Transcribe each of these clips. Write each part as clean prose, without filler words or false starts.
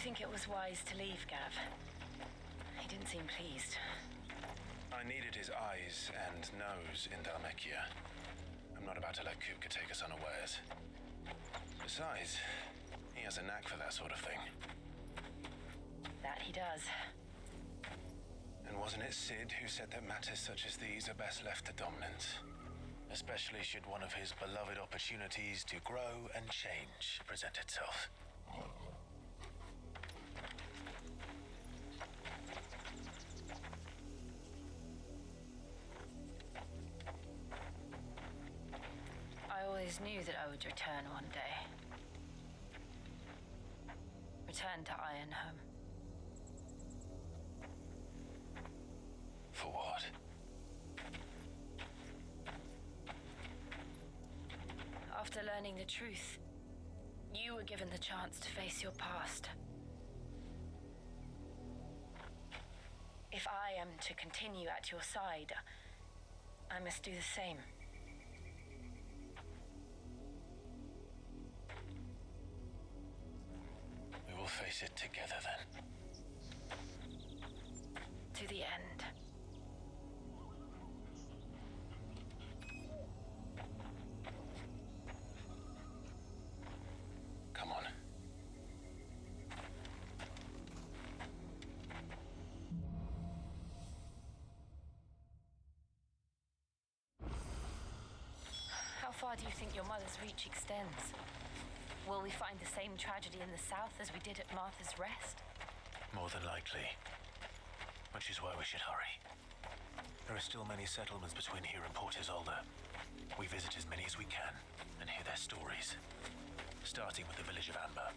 think it was wise to leave, Gav? He didn't seem pleased. I needed his eyes and nose in Dhalmekia. I'm not about to let Kupka take us unawares. Besides, he has a knack for that sort of thing. That he does. And wasn't it Sid who said that matters such as these are best left to dominance? Especially should one of his beloved opportunities to grow and change present itself. I always knew that I would return one day. Return to Ironhome. For what? After learning the truth, you were given the chance to face your past. If I am to continue at your side, I must do the same. We will face it together then. To the end. Come on. How far do you think your mother's reach extends? Will we find the same tragedy in the south as we did at Martha's Rest? More than likely. Which is why we should hurry. There are still many settlements between here and Port Isolde. We visit as many as we can and hear their stories. Starting with the village of Amber.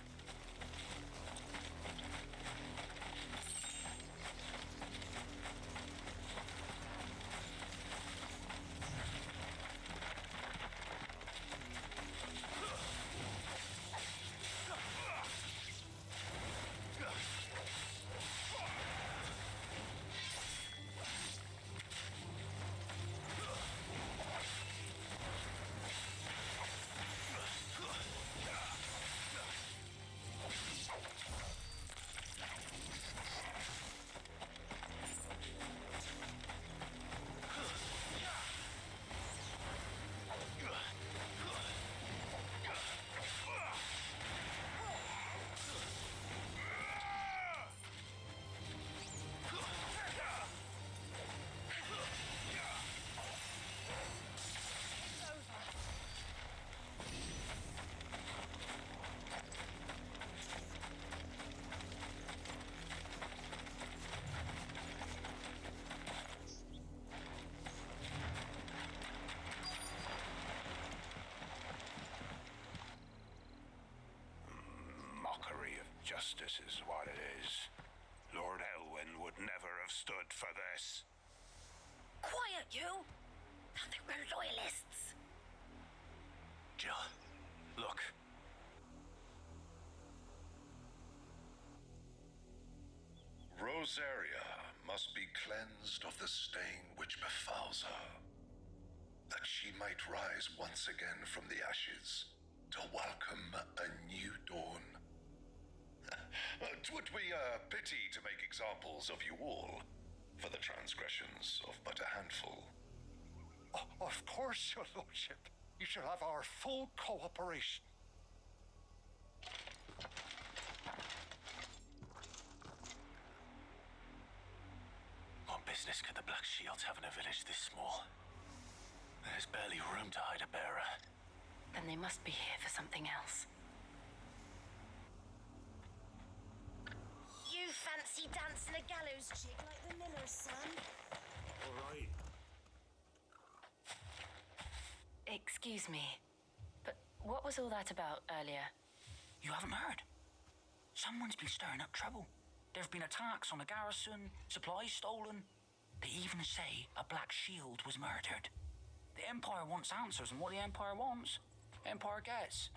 Justice is what it is. Lord Elwyn would never have stood for this. Quiet, you! Nothing but loyalists! Jill, look. Rosaria must be cleansed of the stain which befouls her, that she might rise once again from the ashes to welcome a new dawn. 'Twould be a pity to make examples of you all for the transgressions of but a handful. Of course, your lordship. You shall have our full cooperation. What business could the Black Shields have in a village this small? There's barely room to hide a bearer. Then they must be here for something else. You fancy dancing a gallows jig like the miller's son? All right. Excuse me, but what was all that about earlier? You haven't heard? Someone's been stirring up trouble. There have been attacks on the garrison, supplies stolen. They even say a Black Shield was murdered. The Empire wants answers, and what the Empire wants, the Empire gets.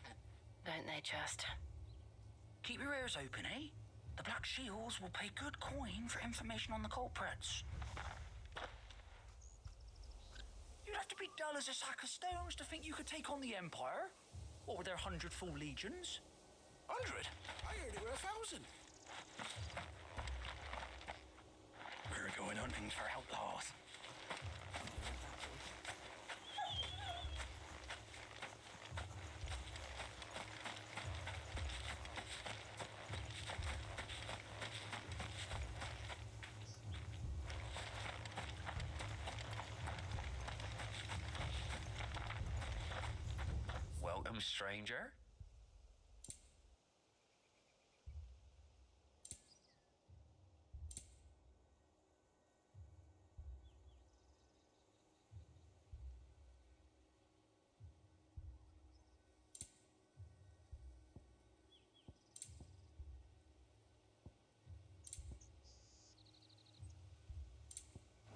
Don't they just? Keep your ears open, eh? The Black Shields will pay good coin for information on the culprits. You'd have to be dull as a sack of stones to think you could take on the Empire. Or with their 100 full legions. 100? I heard it were 1,000. We're going hunting for outlaws. Welcome, stranger.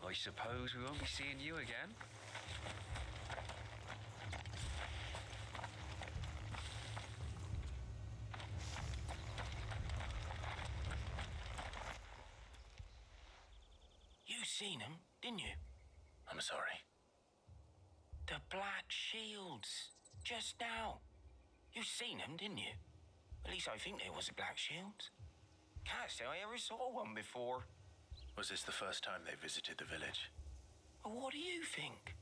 I suppose we won't be seeing you again. You seen him, didn't you? I'm sorry. The Black Shields. Just now. You seen them, didn't you? At least I think there was a Black Shields. Can't say I ever saw one before. Was this the first time they visited the village? Well, what do you think?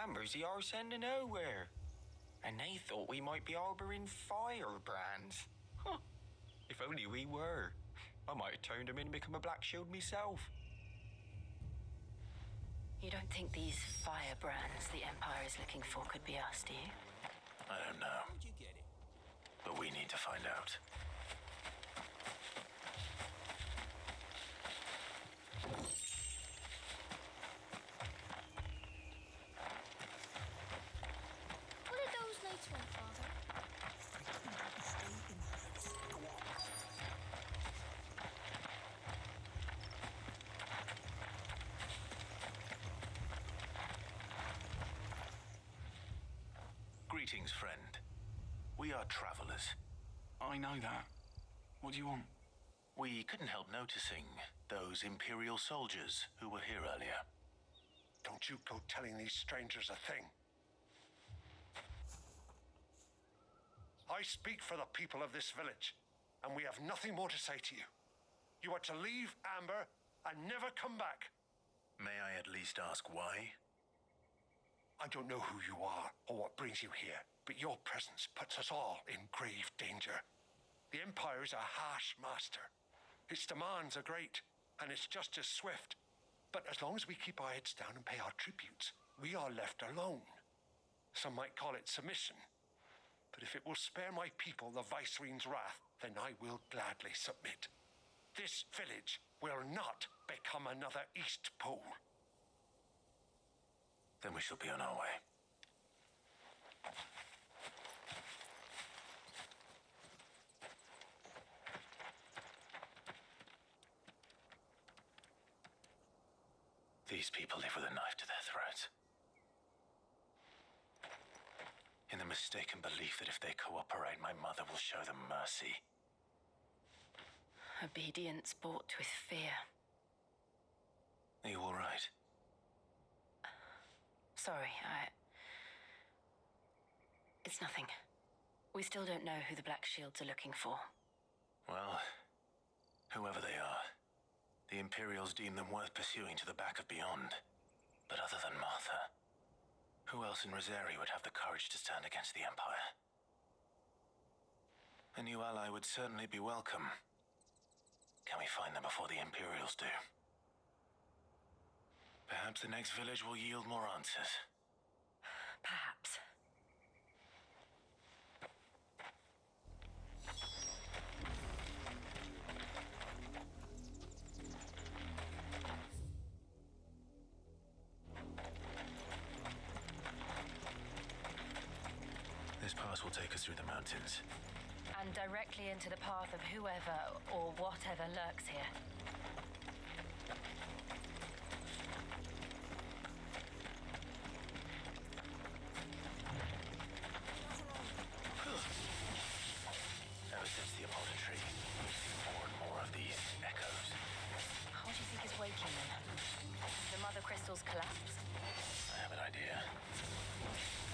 Amber's the arse end of nowhere. And they thought we might be harboring firebrands. Huh. If only we were. I might have turned them in and become a Black Shield myself. You don't think these firebrands the Empire is looking for could be us, do you? I don't know. How'd you get it? But we need to find out. What did those knights want, Father? Greetings, friend. We are travelers. I know that. What do you want? We couldn't help noticing those Imperial soldiers who were here earlier. Don't you go telling these strangers a thing. I speak for the people of this village, and we have nothing more to say to you. You are to leave Amber and never come back. May I at least ask why? I don't know who you are or what brings you here, but your presence puts us all in grave danger. The Empire is a harsh master. Its demands are great, and its justice swift. But as long as we keep our heads down and pay our tributes, we are left alone. Some might call it submission. But if it will spare my people the Viceroy's wrath, then I will gladly submit. This village will not become another East Pole. Then we shall be on our way. These people live with a knife to their throats. In the mistaken belief that if they cooperate, my mother will show them mercy. Obedience bought with fear. Are you all right? Sorry, It's nothing. We still don't know who the Black Shields are looking for. Well, whoever they are, the Imperials deem them worth pursuing to the back of beyond. But other than Martha, who else in Rosari would have the courage to stand against the Empire? A new ally would certainly be welcome. Can we find them before the Imperials do? Perhaps the next village will yield more answers. Perhaps. This pass will take us through the mountains. And directly into the path of whoever or whatever lurks here. Ever since the Apollo tree, more and more of these echoes. What do you think is waking them? The mother crystal's collapse? I have an idea.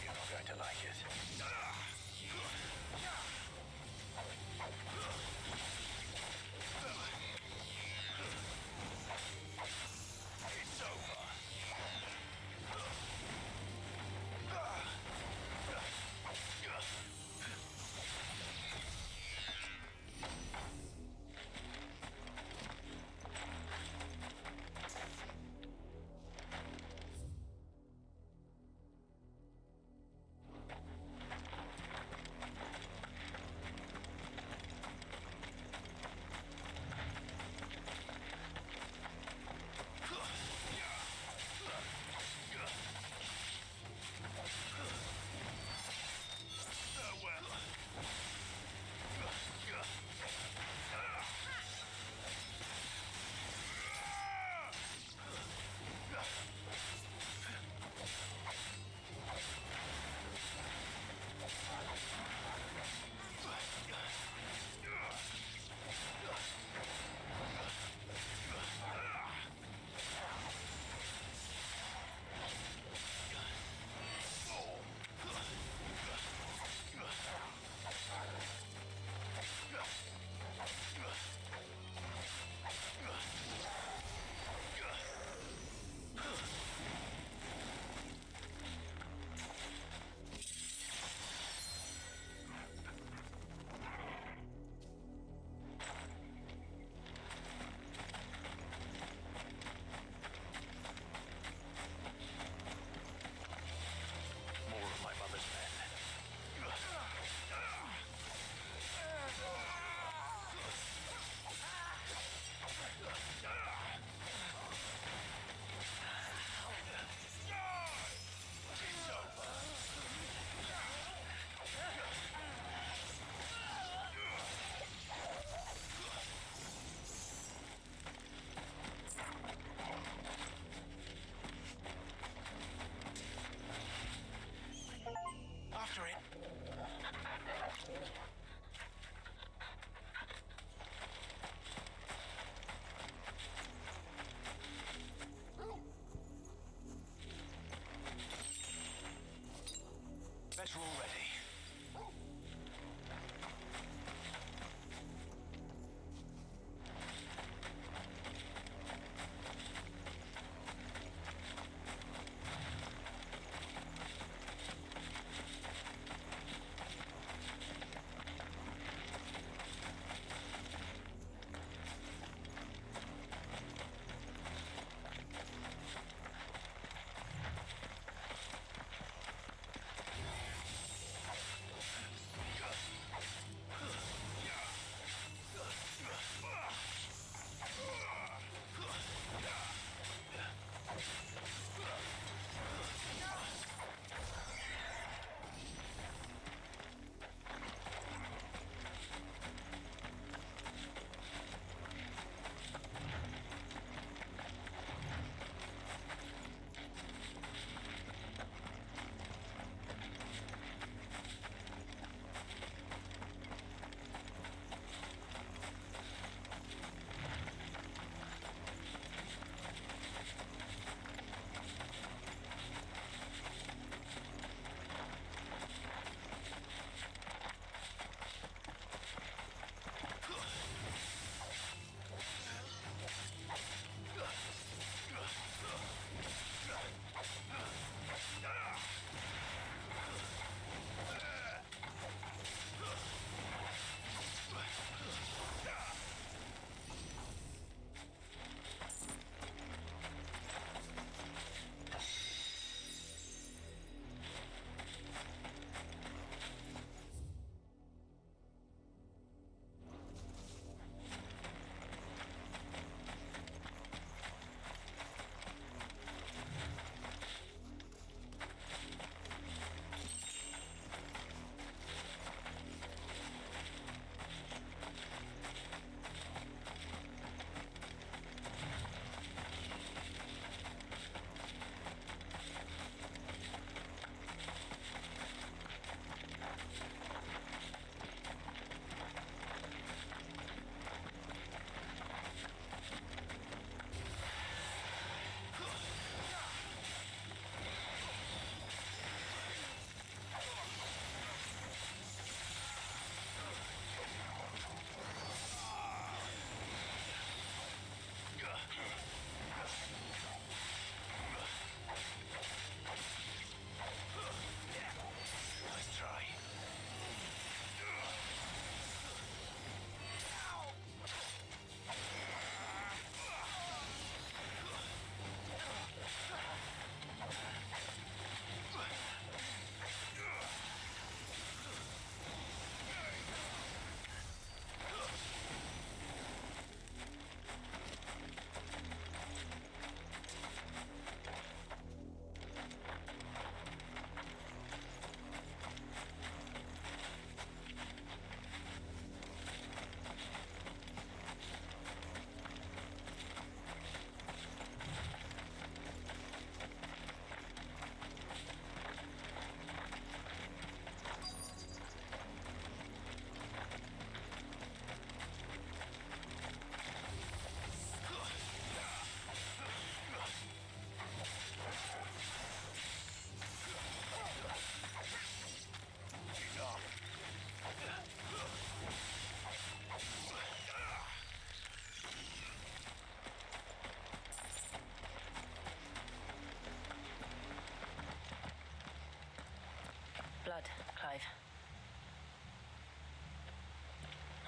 You're not going to like it.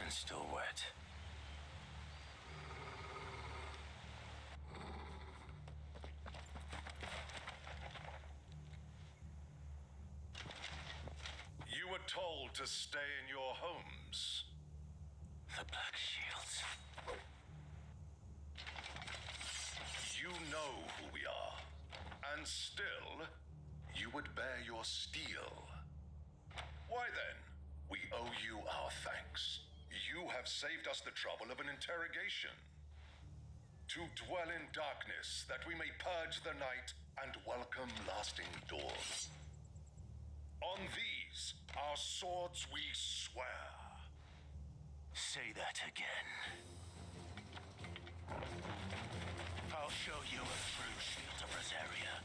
and still wet. You were told to stay in your homes. The Black Shields. You know who we are. And still, you would bear your steel. Why then? We owe you our thanks. You have saved us the trouble of an interrogation. To dwell in darkness, that we may purge the night and welcome lasting dawn. On these, our swords we swear. Say that again. I'll show you a true shield of Rosaria.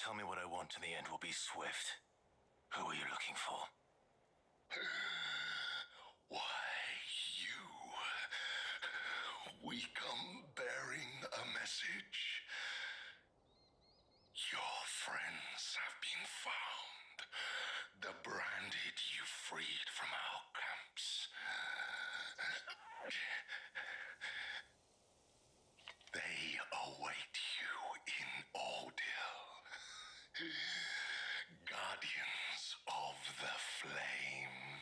Tell me what I want and the end will be swift. Who are you looking for? Why, you. We come bearing a message. Your friends have been found. The branded you freed from our camps. They await you in Ordil. Guardians of the Flame.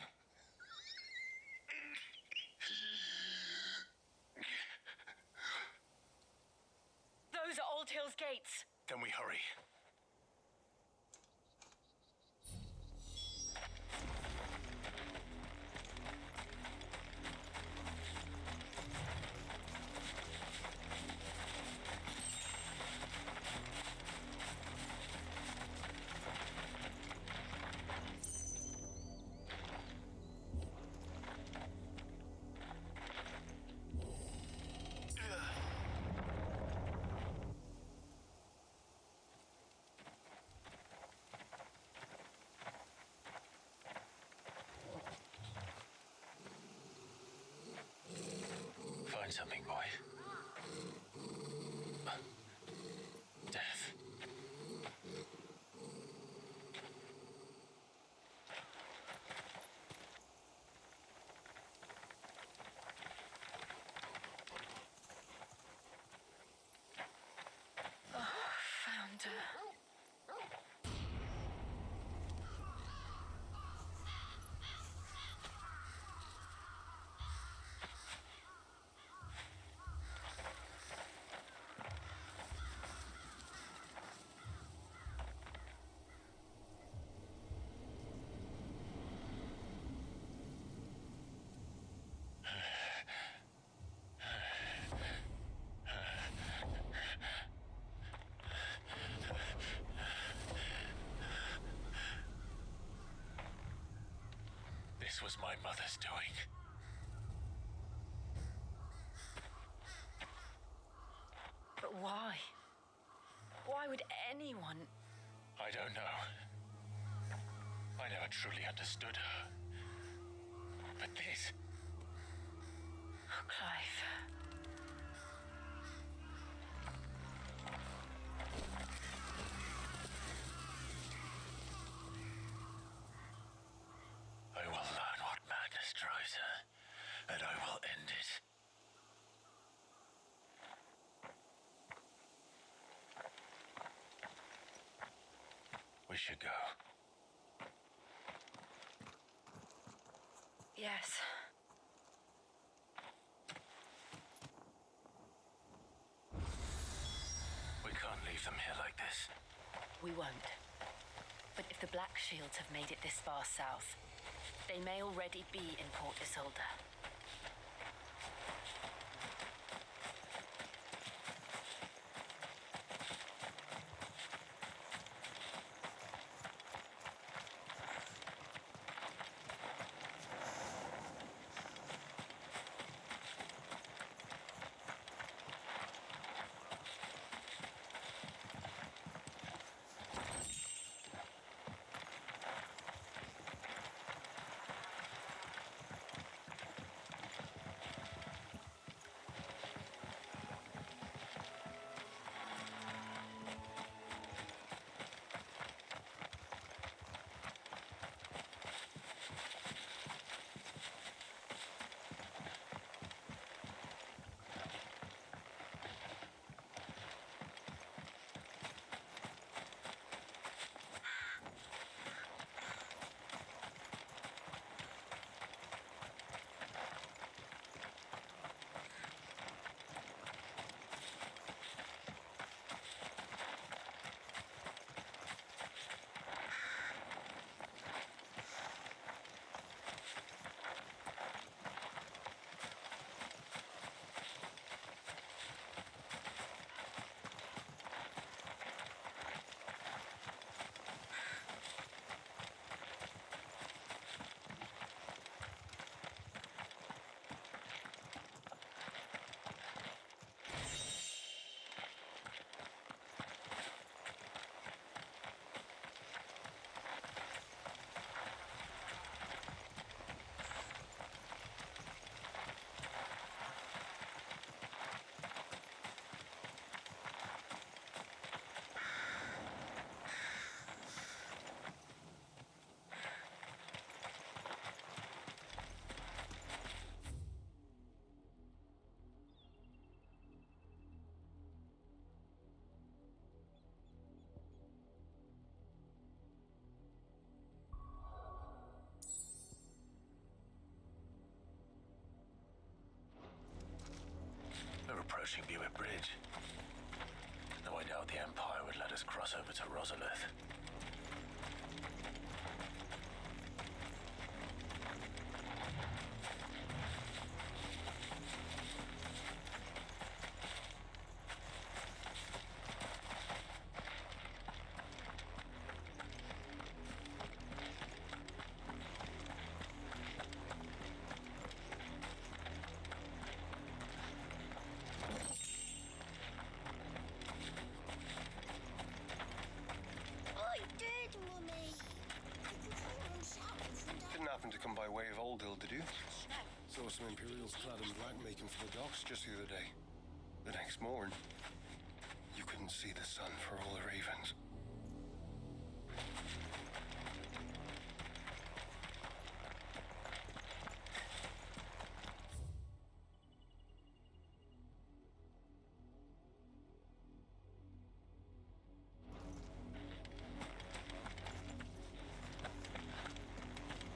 Those are Old Hill's gates. Then we hurry. Find something, boy. Death. Found her. This was my mother's doing. But why? Why would anyone? I don't know. I never truly understood her. But this... We should go. Yes. We can't leave them here like this. We won't. But if the Black Shields have made it this far south, they may already be in Port Isolde. We're approaching Buick Bridge. Though I doubt the Empire would let us cross over to Rosalith. Didn't happen to come by way of Old Hill, did you? Saw some Imperials clad in black making for the docks just the other day. The next morn, you couldn't see the sun for all the ravens.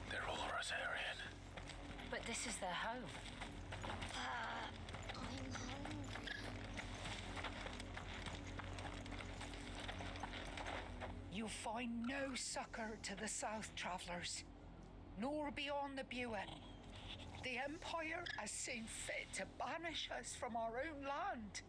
They're all Rosarian. But this is their home. I'm hungry. You find no succor to the south travellers, nor beyond the Buet. The Empire has seen fit to banish us from our own land.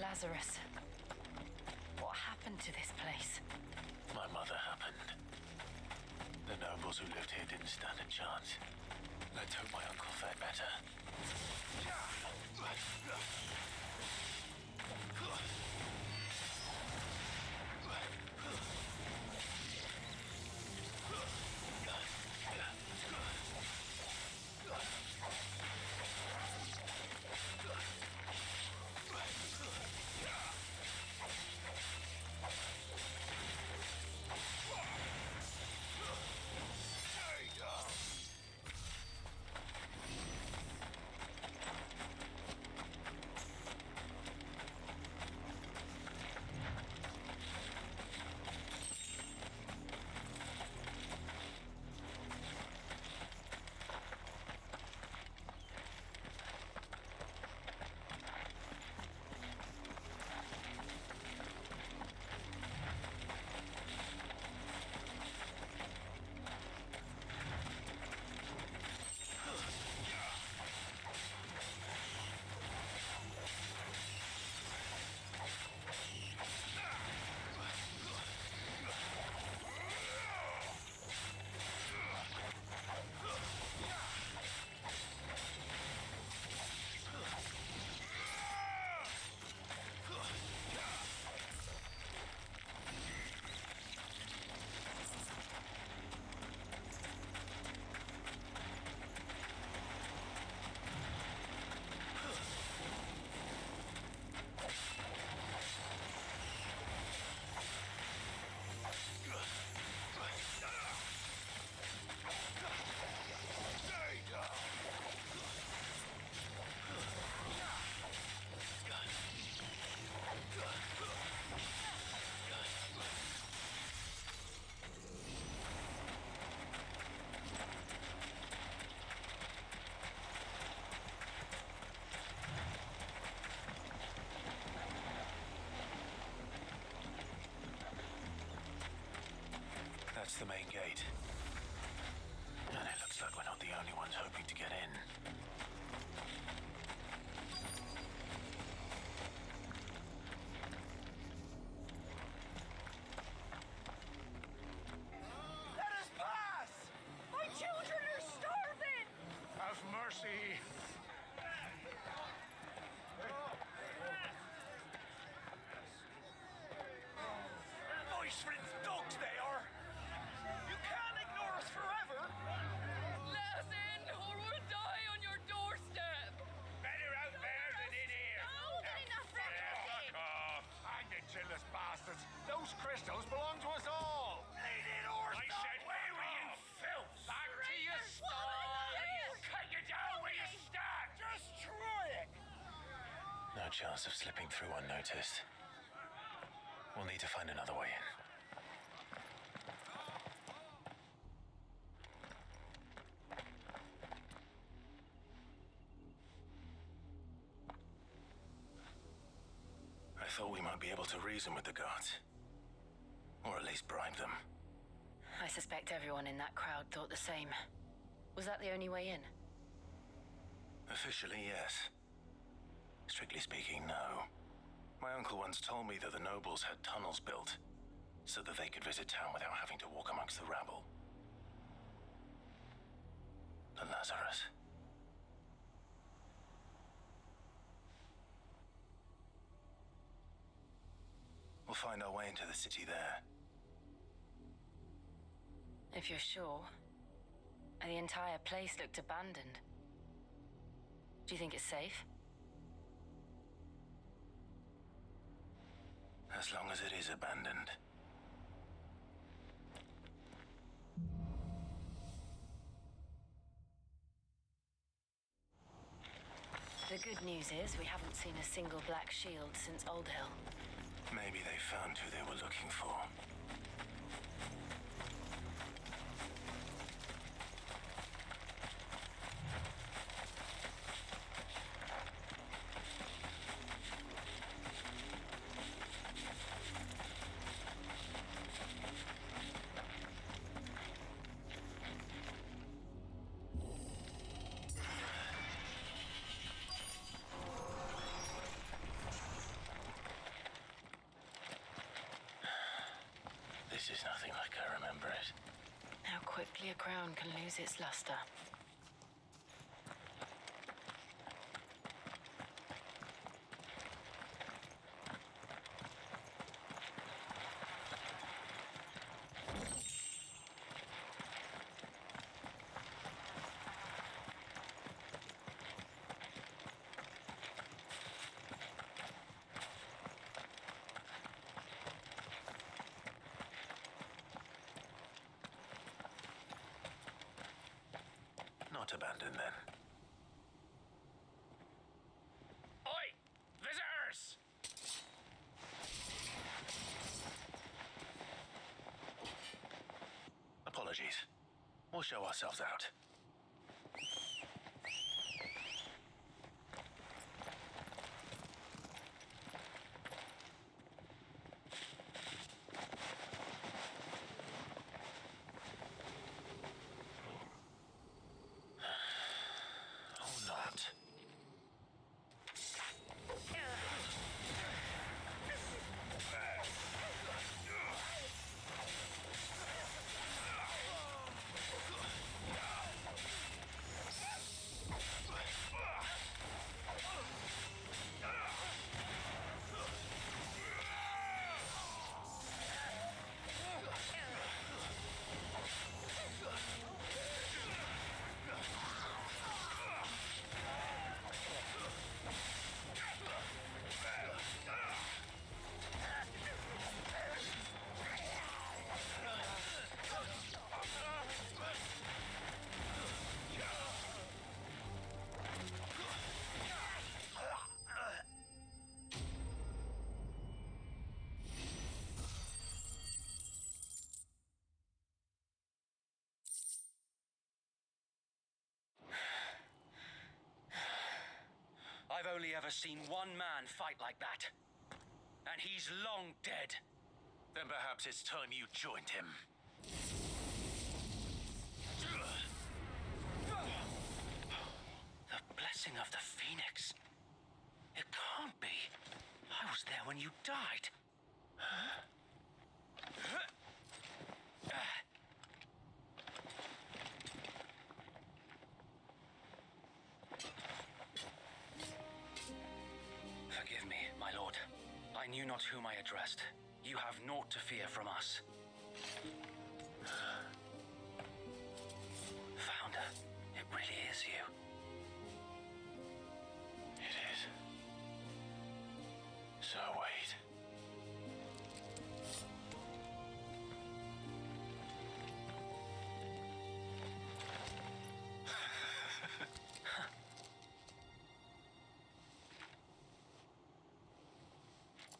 Lazarus. What happened to this place? My mother happened. The nobles who lived here didn't stand a chance. Let's hope my uncle fared better. That's the main gate. And it looks like we're not the only ones hoping to get in. Let us pass! My children are starving! Have mercy! Voice friends dogs they are! You can't ignore us forever! Let us in, or we'll die on your doorstep! Better out there than in here! Fuck off! Hang the chillest bastards! Those crystals belong to us all! Bleeding horse! I said, where were you, filth? Back to your stall! Cut you down where you stand! Just try it! No chance of slipping through unnoticed. We'll need to find another way in. I thought we might be able to reason with the guards. Or at least bribe them. I suspect everyone in that crowd thought the same. Was that the only way in? Officially, yes. Strictly speaking, no. My uncle once told me that the nobles had tunnels built so that they could visit town without having to walk amongst the rabble. The Lazarus. We'll find our way into the city there. If you're sure. The entire place looked abandoned. Do you think it's safe? As long as it is abandoned. The good news is we haven't seen a single black shield since Old Hill. Maybe they found who they were looking for. quickly a crown can lose its luster. Not abandoned then. Oi! Visitors! Apologies. We'll show ourselves out. Or not. I've only ever seen one man fight like that. And he's long dead. Then perhaps it's time you joined him. The blessing of the Phoenix. It can't be. I was there when you died. Forgive me, my lord. I knew not whom I addressed. You have naught to fear from us. Founder, it really is you. It is. So wait.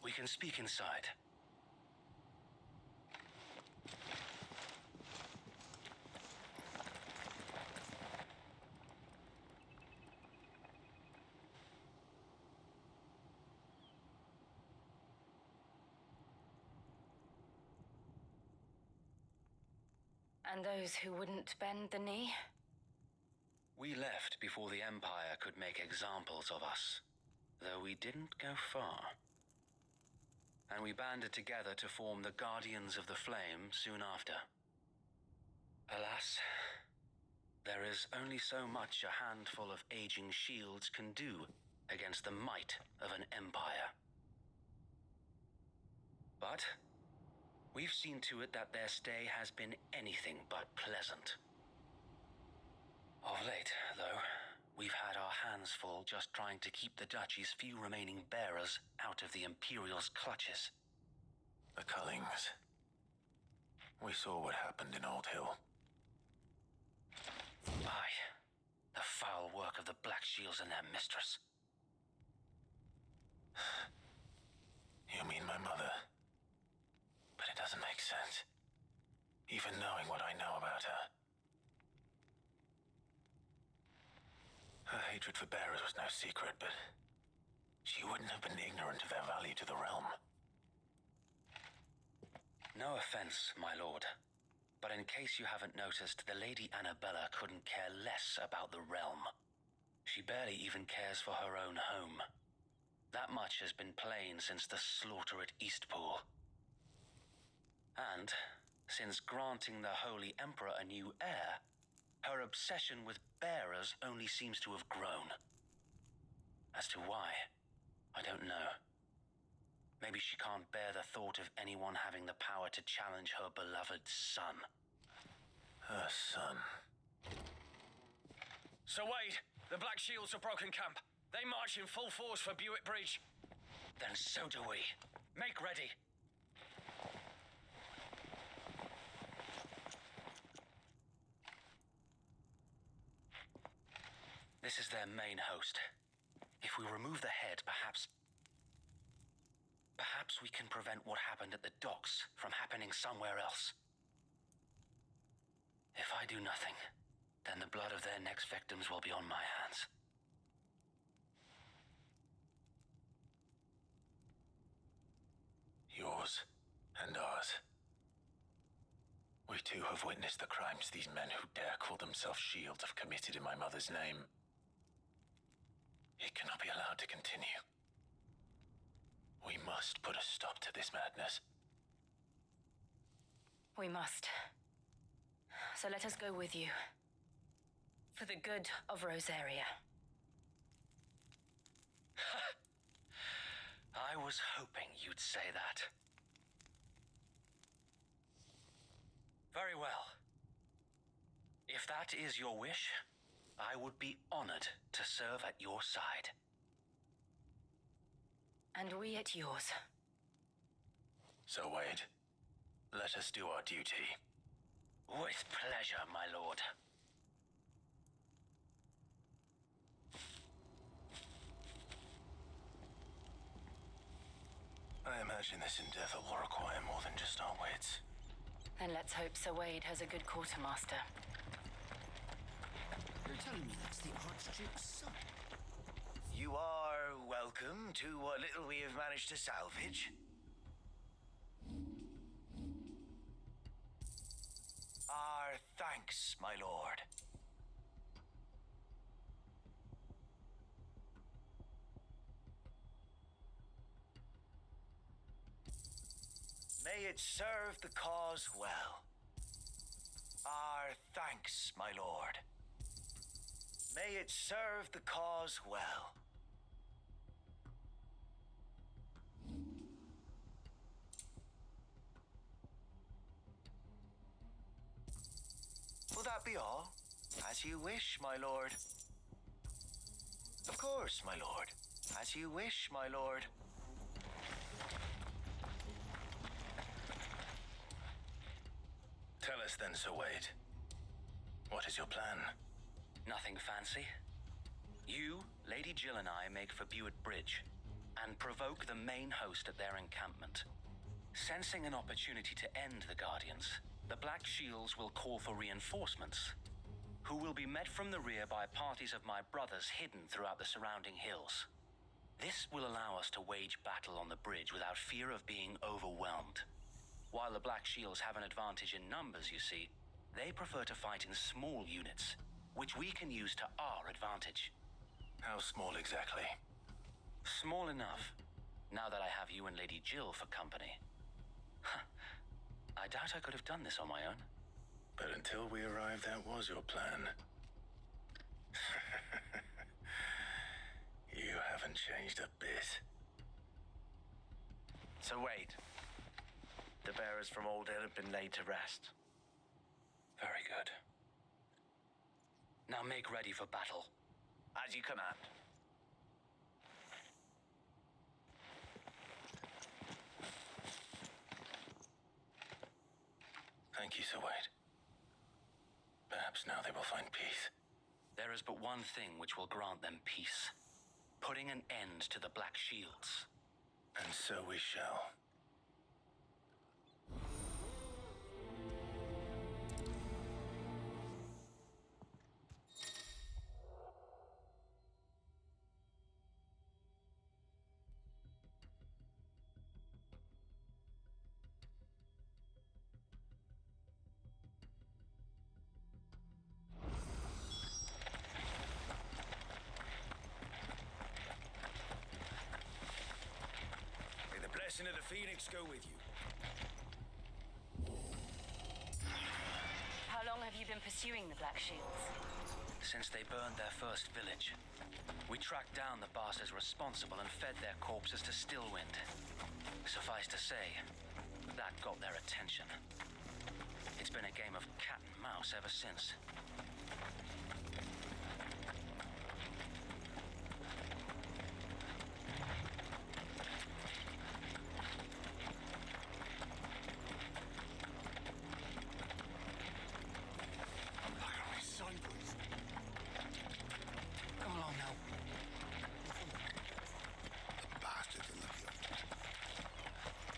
We can speak inside. And those who wouldn't bend the knee? We left before the Empire could make examples of us, though we didn't go far. And we banded together to form the Guardians of the Flame soon after. Alas, there is only so much a handful of aging shields can do against the might of an empire. But we've seen to it that their stay has been anything but pleasant. Of late, though, we've had our hands full just trying to keep the Duchy's few remaining bearers out of the Imperial's clutches. The Cullings. We saw what happened in Old Hill. Aye, the foul work of the Black Shields and their mistress. You mean my mother? But it doesn't make sense. Even knowing what I know about her. Her hatred for bearers was no secret, but she wouldn't have been ignorant of their value to the realm. No offense, my lord, but in case you haven't noticed, the Lady Annabella couldn't care less about the realm. She barely even cares for her own home. That much has been plain since the slaughter at Eastpool. And Since granting the Holy Emperor a new heir, her obsession with bearers only seems to have grown. As to why, I don't know. Maybe she can't bear the thought of anyone having the power to challenge her beloved son. Her son. Sir Wade, the Black Shields have broken camp. They march in full force for Buick Bridge. Then so do we. Make ready. This is their main host. If we remove the head, perhaps we can prevent what happened at the docks from happening somewhere else. If I do nothing, then the blood of their next victims will be on my hands. Yours and ours. We too have witnessed the crimes these men who dare call themselves shields have committed in my mother's name. It cannot be allowed to continue. We must put a stop to this madness. We must. So let us go with you. For the good of Rosaria. I was hoping you'd say that. Very well. If that is your wish, I would be honored to serve at your side. And we at yours. So, Wade, let us do our duty. With pleasure, my lord. I imagine this endeavor will require more than just our wits. Then let's hope Sir Wade has a good quartermaster. You're telling me that's the Archduke's son? You are welcome to what little we have managed to salvage. Our thanks, my lord. May it serve the cause well. Our thanks, my lord. May it serve the cause well. Will that be all? As you wish, my lord. Of course, my lord. As you wish, my lord. Tell us then, Sir Wade. What is your plan? Nothing fancy. You, Lady Jill and I make for Buick Bridge and provoke the main host at their encampment. Sensing an opportunity to end the Guardians, the Black Shields will call for reinforcements, who will be met from the rear by parties of my brothers hidden throughout the surrounding hills. This will allow us to wage battle on the bridge without fear of being overwhelmed. While the Black Shields have an advantage in numbers, you see, they prefer to fight in small units, which we can use to our advantage. How small exactly? Small enough, now that I have you and Lady Jill for company. I doubt I could have done this on my own. But until we arrived, that was your plan. You haven't changed a bit. So wait. The bearers from Old Hill have been laid to rest. Very good. Now make ready for battle. As you command. Thank you, Sir Wade. Perhaps now they will find peace. There is but one thing which will grant them peace. Putting an end to the Black Shields. And so we shall. May the blessing of the Phoenix go with you. have you been pursuing the Black Shields? Since they burned their first village. We tracked down the bastards responsible and fed their corpses to Stillwind. Suffice to say, that got their attention. It's been a game of cat and mouse ever since. Come along now. The bastards in the field.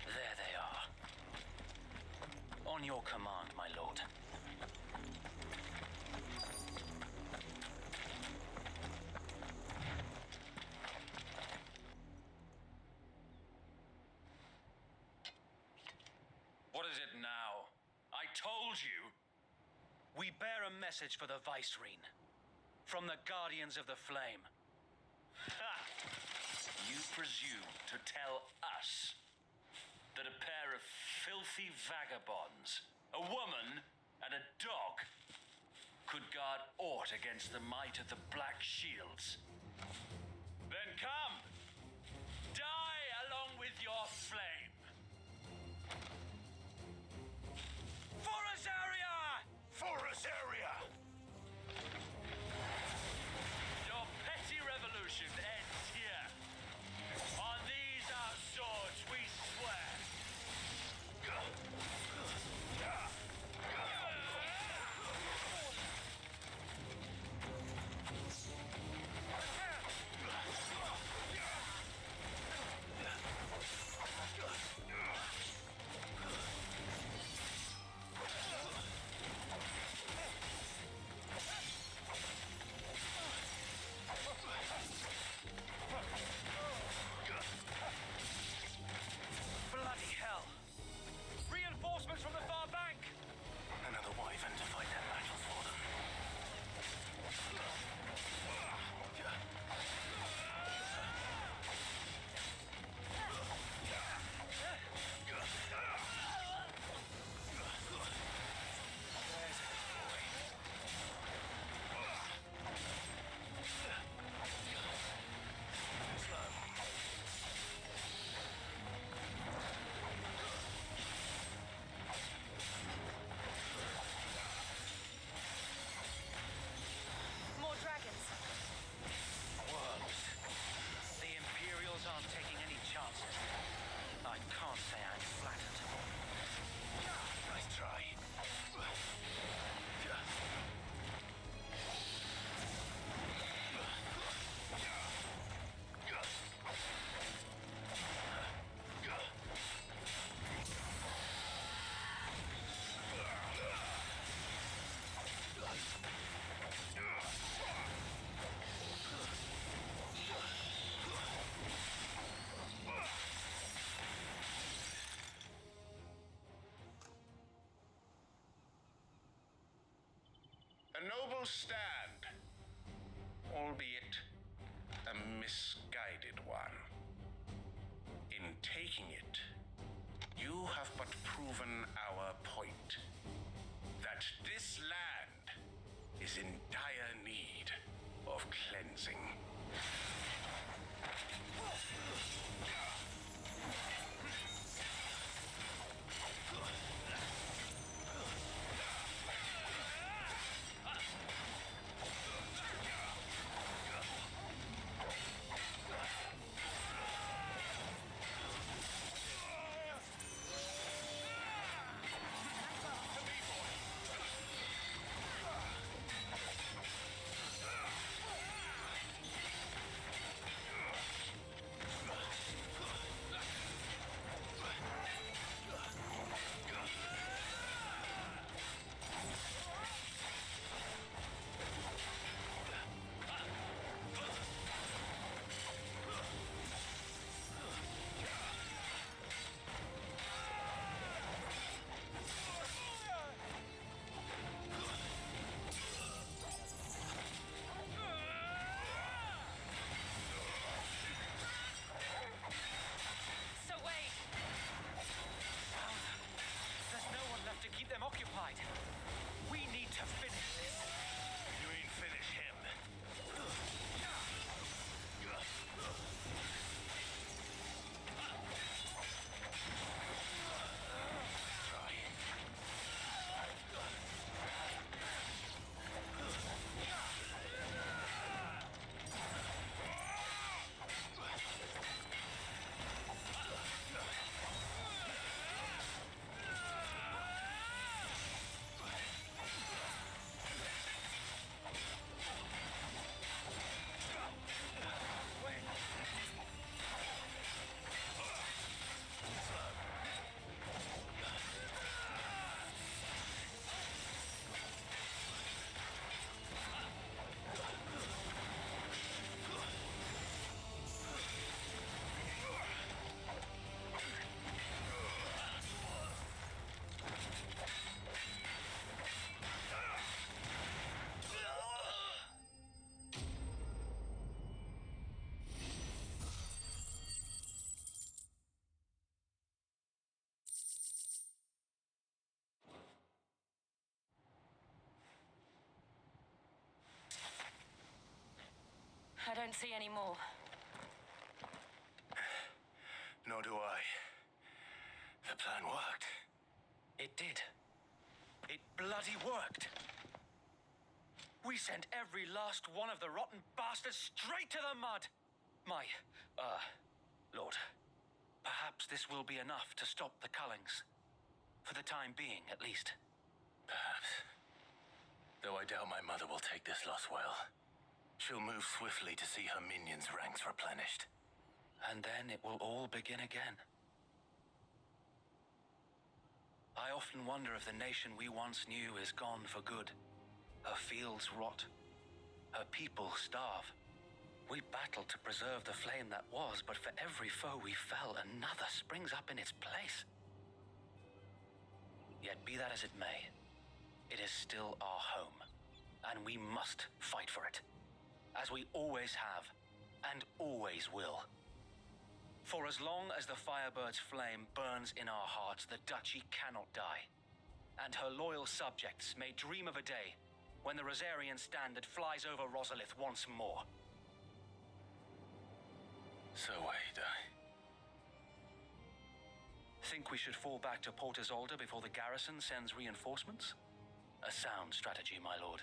There they are. On your command, my lord. What is it now? I told you. We bear a message for the Vicereine. From the Guardians of the Flame. Ha! You presume to tell us that a pair of filthy vagabonds, a woman and a dog, could guard aught against the might of the Black Shields? Then come! Die along with your flame! For Azaria! For Azaria! Your petty revolution ends here. On these our swords we swear. Bloody hell! Reinforcements from the far bank! Another wyvern to fight that battle for them. More dragons. Worms. The Imperials aren't taking any chances. I can't say I'm flattered. Nice try. A noble stand, albeit a misguided one. In taking it, you have but proven our point that this land is in dire need of cleansing. don't see any more. Nor do I. The plan worked. It did. It bloody worked. We sent every last one of the rotten bastards straight to the mud. Lord, perhaps this will be enough to stop the Cullings. For the time being, at least. Perhaps. Though I doubt my mother will take this loss well. She'll move swiftly to see her minions' ranks replenished. And then it will all begin again. I often wonder if the nation we once knew is gone for good. Her fields rot. Her people starve. We battled to preserve the flame that was, but for every foe we fell, another springs up in its place. Yet be that as it may, it is still our home, and we must fight for it, as we always have, and always will. For as long as the Firebird's flame burns in our hearts, the Duchy cannot die, and her loyal subjects may dream of a day when the Rosarian standard flies over Rosalith once more. So, Wade, Think we should fall back to Port Isolde before the garrison sends reinforcements? A sound strategy, my lord.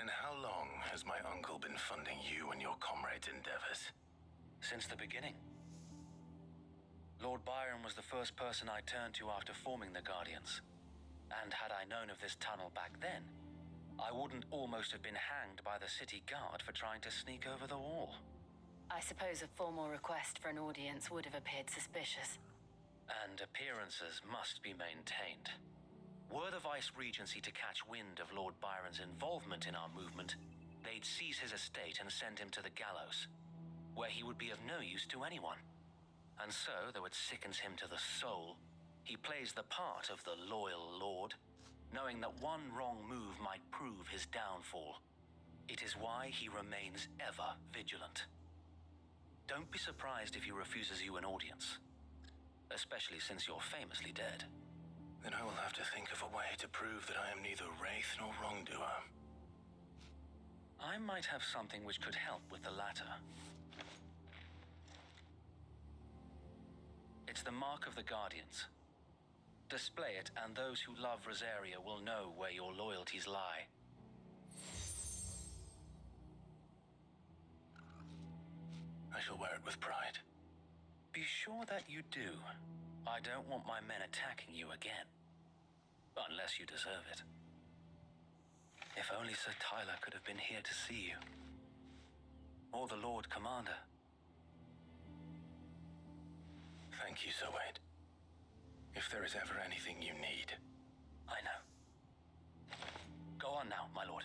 And how long has my uncle been funding you and your comrades' endeavors? Since the beginning. Lord Byron was the first person I turned to after forming the Guardians. And had I known of this tunnel back then, I wouldn't almost have been hanged by the city guard for trying to sneak over the wall. I suppose a formal request for an audience would have appeared suspicious. And appearances must be maintained. Were the Vice-Regency to catch wind of Lord Byron's involvement in our movement, they'd seize his estate and send him to the gallows, where he would be of no use to anyone. And so, though it sickens him to the soul, he plays the part of the loyal lord, knowing that one wrong move might prove his downfall. It is why he remains ever vigilant. Don't be surprised if he refuses you an audience, especially since you're famously dead. Then I will have to think of a way to prove that I am neither wraith nor wrongdoer. I might have something which could help with the latter. It's the mark of the Guardians. Display it, and those who love Rosaria will know where your loyalties lie. I shall wear it with pride. Be sure that you do. I don't want my men attacking you again. Unless you deserve it. If only Sir Tyler could have been here to see you. Or the Lord Commander. Thank you, Sir Wade. If there is ever anything you need. I know. Go on now, my lord.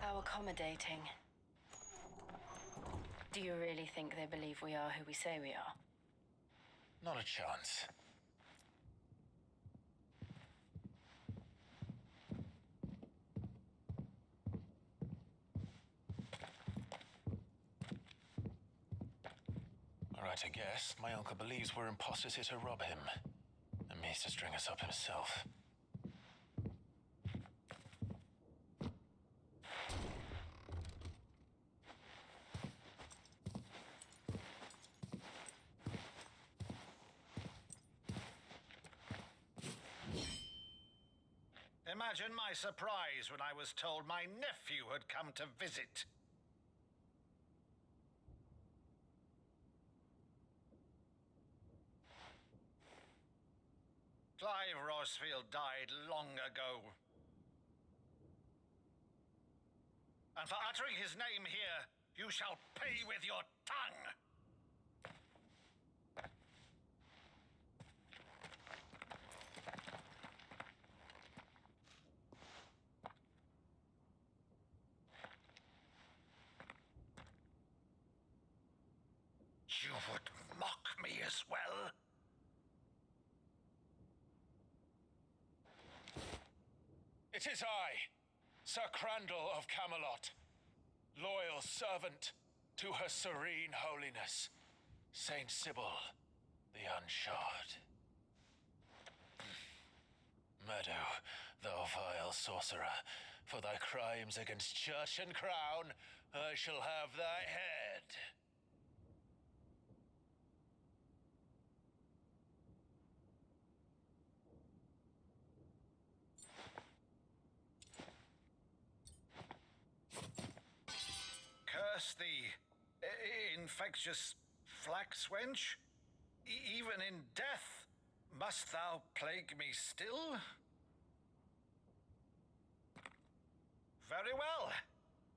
How accommodating. Do you really think they believe we are who we say we are? Not a chance. All right, I guess. My uncle believes we're imposters here to rob him. And means to string us up himself. Imagine my surprise when I was told my nephew had come to visit. Horsfield died long ago. And for uttering his name here, you shall pay with your tongue. You would mock me as well? It is I, Sir Crandall of Camelot, loyal servant to Her Serene Holiness, Saint Sybil the Unshod. Meadow, thou vile sorcerer, for thy crimes against church and crown, I shall have thy head. Curse thee, infectious flax wench. Even in death, must thou plague me still? Very well.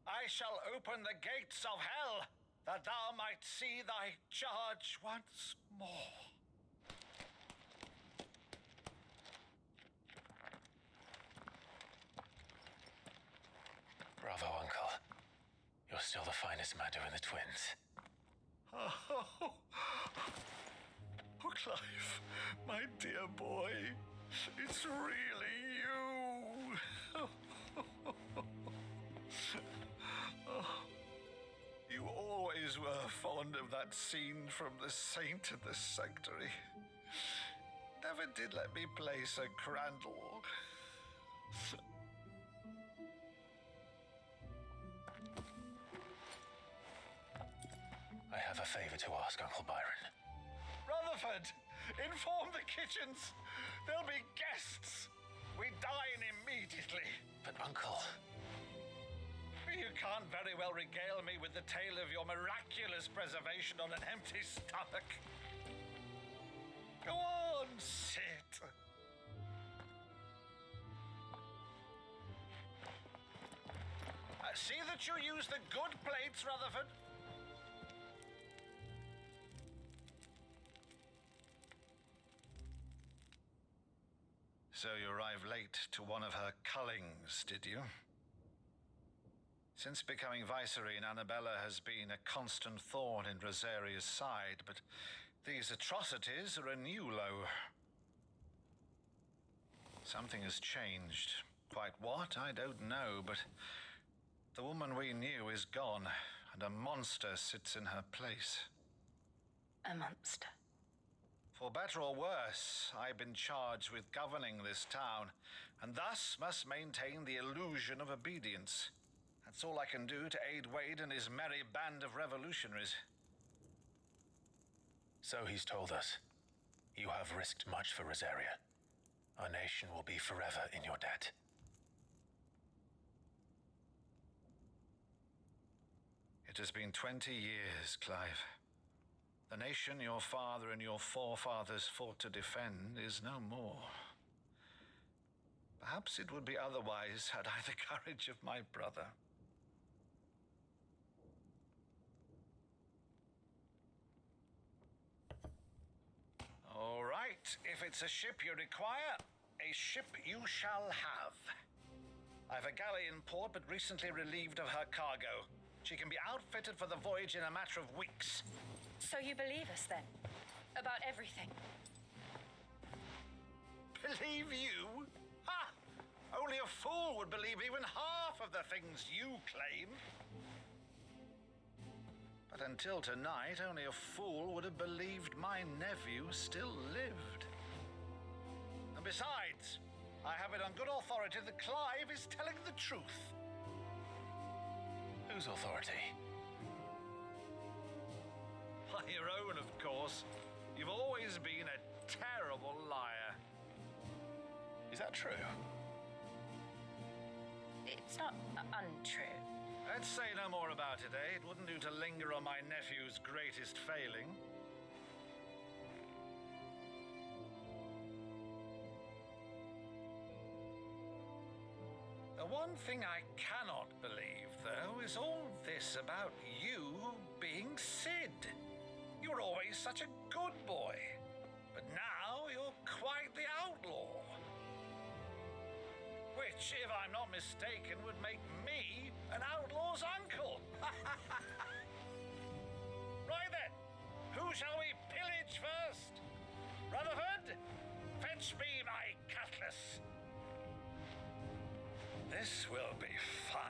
I shall open the gates of hell, that thou might see thy charge once more. Bravo, Uncle. You're still the finest Meadow in the twins. Oh, Clive, my dear boy, it's really you. You always were fond of that scene from The Saint in the Sanctuary. Never did let me play Sir Crandall. I have a favor to ask, Uncle Byron. Rutherford, inform the kitchens. There'll be guests. We dine immediately. But, Uncle... You can't very well regale me with the tale of your miraculous preservation on an empty stomach. Go on, sit. See that you use the good plates, Rutherford. So you arrived late to one of her cullings, did you? Since becoming Vicereine, Annabella has been a constant thorn in Rosaria's side, but these atrocities are a new low. Something has changed. Quite what, I don't know, but the woman we knew is gone, and a monster sits in her place. A monster? For better or worse, I've been charged with governing this town, and thus must maintain the illusion of obedience. That's all I can do to aid Wade and his merry band of revolutionaries. So he's told us. You have risked much for Rosaria. Our nation will be forever in your debt. It has been 20 years, Clive. The nation your father and your forefathers fought to defend is no more. Perhaps it would be otherwise had I the courage of my brother. All right, if it's a ship you require, a ship you shall have. I've a galley in port, but recently relieved of her cargo. She can be outfitted for the voyage in a matter of weeks. So you believe us then? About everything? Believe you? Ha! Only a fool would believe even half of the things you claim. But until tonight, only a fool would have believed my nephew still lived. And besides, I have it on good authority that Clive is telling the truth. Whose authority? By your own, of course. You've always been a terrible liar. Is that true? It's not untrue. Let's say no more about it, eh? It wouldn't do to linger on my nephew's greatest failing. The one thing I cannot believe, though, is all this about you being Sid. You were always such a good boy, but now you're quite the outlaw. Which, if I'm not mistaken, would make me an outlaw's uncle. Right then, who shall we pillage first? Rutherford, fetch me my cutlass. This will be fun.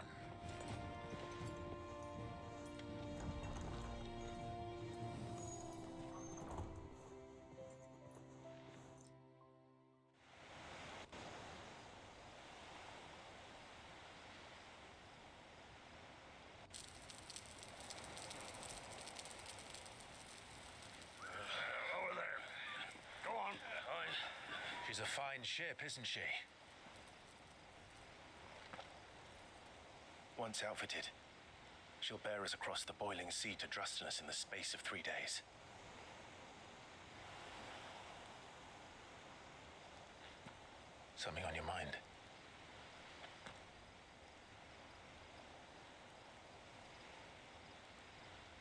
Over there. Go on. She's a fine ship, isn't she? Once outfitted, she'll bear us across the boiling sea to Drustinus in the space of 3 days. Something on your mind?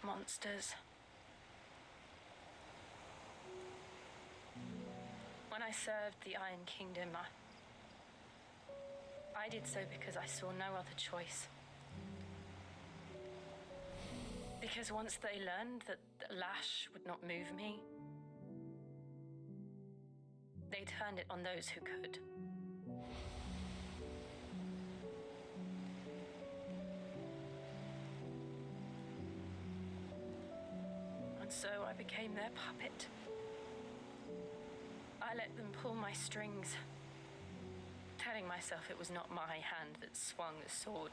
Monsters. When I served the Iron Kingdom, I did so because I saw no other choice. Because once they learned that the lash would not move me, they turned it on those who could. And so I became their puppet. I let them pull my strings, telling myself it was not my hand that swung the sword,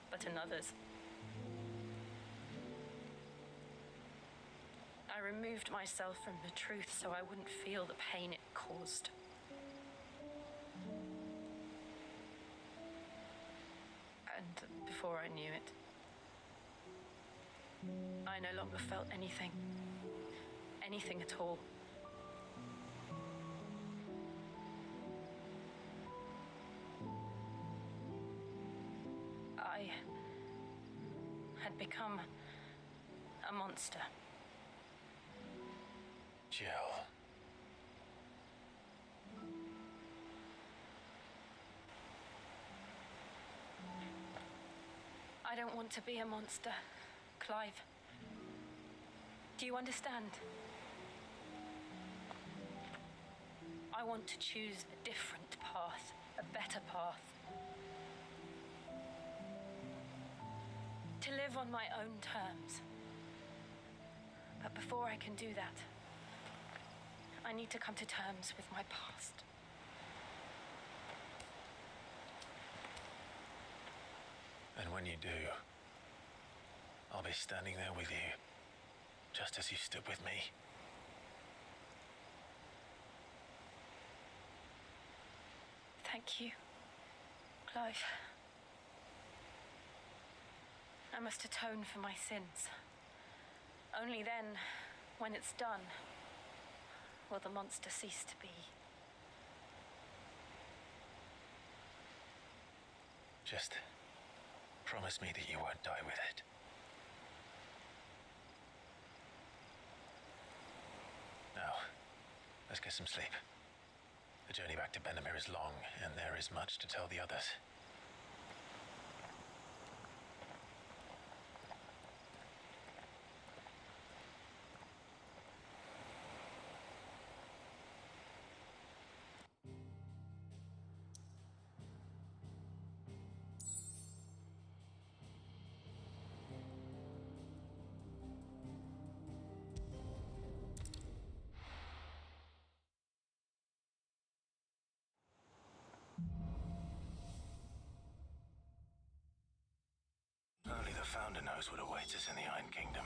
but another's. I removed myself from the truth so I wouldn't feel the pain it caused. And before I knew it, I no longer felt anything. Anything at all. I had become a monster. Jill. I don't want to be a monster, Clive. Do you understand? I want to choose a different path, a better path. To live on my own terms. But before I can do that, I need to come to terms with my past. And when you do, I'll be standing there with you, just as you stood with me. Thank you, Clive. I must atone for my sins. Only then, when it's done, will the monster cease to be. Just promise me that you won't die with it. Now, let's get some sleep. The journey back to Benamir is long, and there is much to tell the others. Only the Founder knows what awaits us in the Iron Kingdom.